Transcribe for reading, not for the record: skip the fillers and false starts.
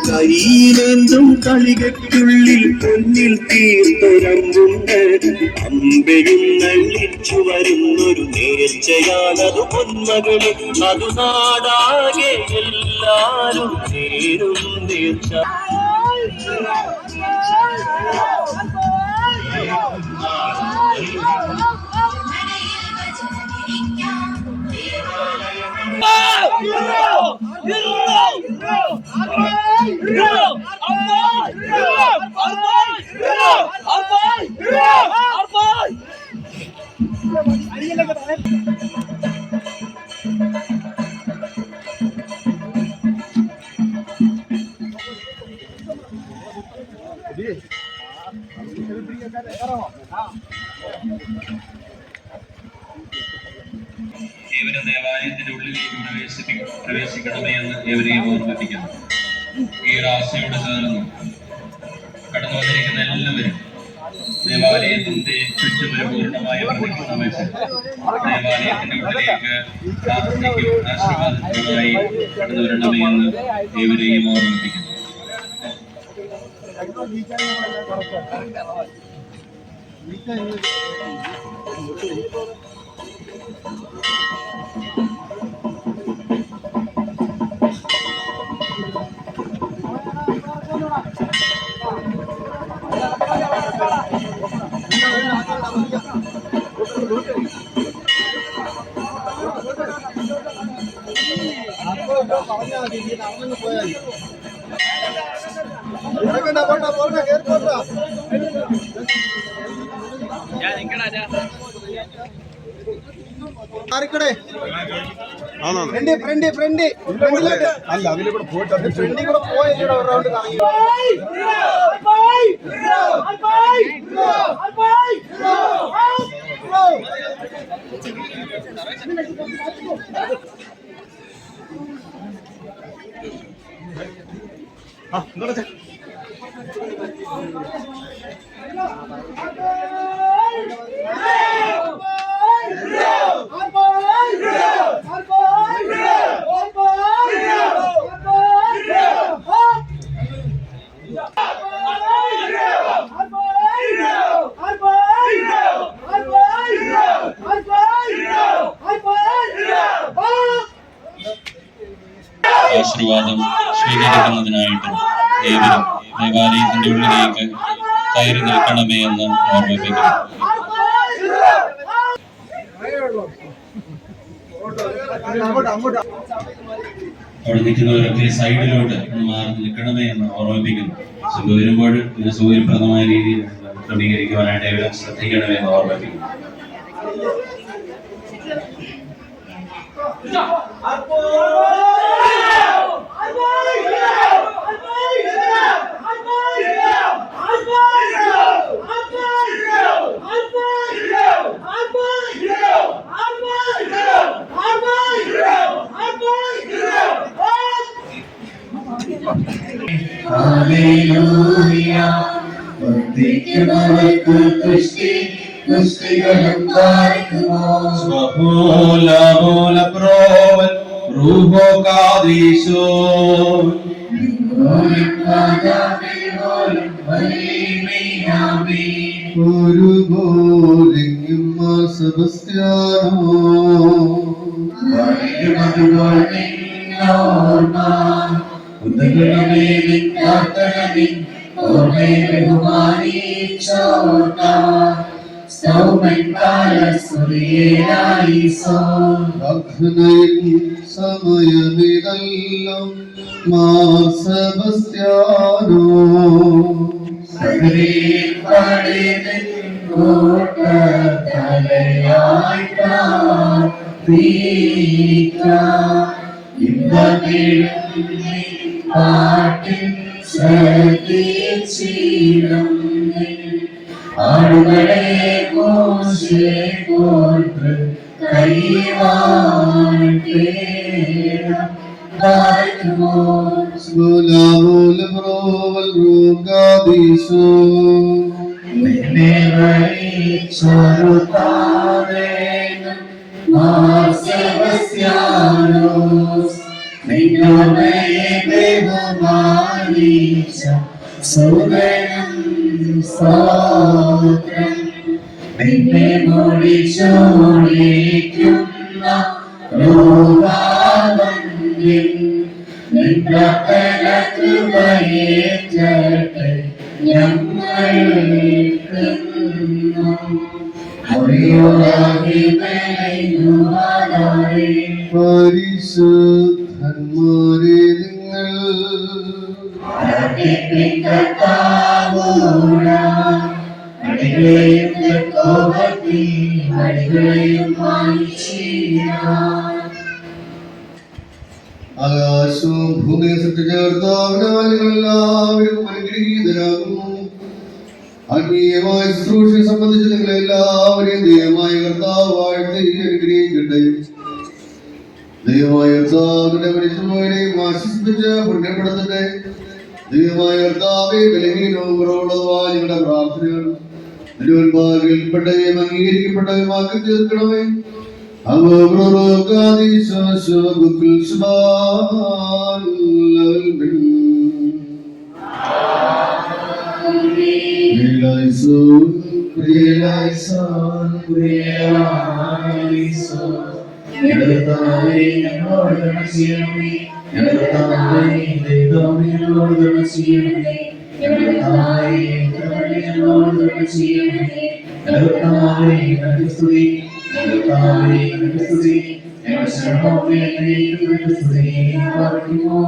കയ്യിലെന്തും കളികയ്ക്കുള്ളിൽ പൊന്നിൽ തീർത്തൊരമ്പുണ്ട്. അമ്പെയും നള്ളിച്ചു വരുന്നൊരു നേർച്ചയാണതു പൊന്മകളെ. അതു നാടാകെ എല്ലാരും നേരും നേർച്ച. ഏവരും ദേവാലയത്തിന്റെ ഉള്ളിലേക്ക് പ്രവേശിക്കണമേ എന്ന് ഏവരെയും ഓർമ്മിപ്പിക്കുന്നു. ഈ ആശയോട് ചേർന്ന് കടന്നു വന്നിരിക്കുന്ന എല്ലാവരും ദേവാലയത്തിന്റെ ചുറ്റുമൊരു പൂർണ്ണമായ പ്രദക്ഷിണം വെച്ച് ദേവാലയത്തിന്റെ ഉള്ളിലേക്ക് പ്രാർത്ഥനയ്ക്കും ആശീർവാദത്തിനുമായി കടന്നു വരണമേ എന്ന് ഏവരെയും ഓർമ്മിപ്പിക്കുന്നു. അല്ല അതിലൂടെ പോയിട്ട് ഫ്രണ്ടിൽ കൂടെ പോയി റൗണ്ട് ആശീർവാദം സ്വീകരിക്കുന്നതിനായിട്ട് ഏവരും ദേവാലയത്തിന്റെ ഉള്ളിലേക്ക് കയറി നിൽക്കണമേ എന്ന് ഓർമ്മിപ്പിക്കുന്നു. അവിടെ നിൽക്കുന്നവരൊക്കെ സൈഡിലോട്ട് മാറി നിൽക്കണമേ എന്ന് ഓർമ്മിപ്പിക്കുന്നു. വരുമ്പോൾ ഇതിന് സൗകര്യപ്രദമായ രീതിയിൽ ക്രമീകരിക്കുവാനായിട്ട് ഏവരും ശ്രദ്ധിക്കണമേ എന്ന് ഓർമ്മിപ്പിക്കുന്നു. സമയമിതെല്ലാം മാർ സെബസ്ത്യാനോ ആടുകളെ കോശേ പോൽക്ക് നിന്നെ മുടിച്ചോളിക്കുന്ന ലോകാവന്യൻ നിന്നകലത്തുകയേറ്റട്ടെ ഞങ്ങൾക്ക് പരിശുദ്ധന്മാരെ ആകാശവും ഭൂമിയെ സൃഷ്ടിച്ചേർത്താവനാലുകളെല്ലാവരും അനുഗ്രഹീതരാകുന്നു. ആത്മീയമായ ശുശ്രൂഷയെ സംബന്ധിച്ച് നിങ്ങളെല്ലാവരെയും ദൈവമായ കർത്താവ് വാഴ്ത്തി അനുഗ്രഹിക്കട്ടെ. ദൈവമായ കർത്താവിന്റെ പരിശുദ്ധനെയും ആശ്വസിപ്പിച്ച് പുണ്യപ്പെടുത്തട്ടെ. ദൈവമായ കർത്താവെ ബലഹീനവും കുറവുള്ളതുമായ നിങ്ങളുടെ പ്രാർത്ഥനകൾ തിരുവൻപാകിൽപ്പെട്ടവയും അംഗീകരിക്കപ്പെട്ടവയുമാക്കി തീർക്കണമേ. കുരിയലായിസോൻ കുരിയലായിസോൻ ഞങ്ങൾക്കായി ഞങ്ങളോട് കരുണ ചെയ്യണമേ ഞങ്ങൾക്കായി ദൈവമേ ഞങ്ങളോട് കരുണ ചെയ്യണമേ ഞങ്ങൾക്കായി ഞങ്ങളോട് കരുണ ചെയ്യണമേ ഞങ്ങൾക്കായി സ്തുതി ഞങ്ങൾക്കായി സ്തുതി ഞങ്ങൾ ശരണമേ സ്തുതി പാർക്കുമോ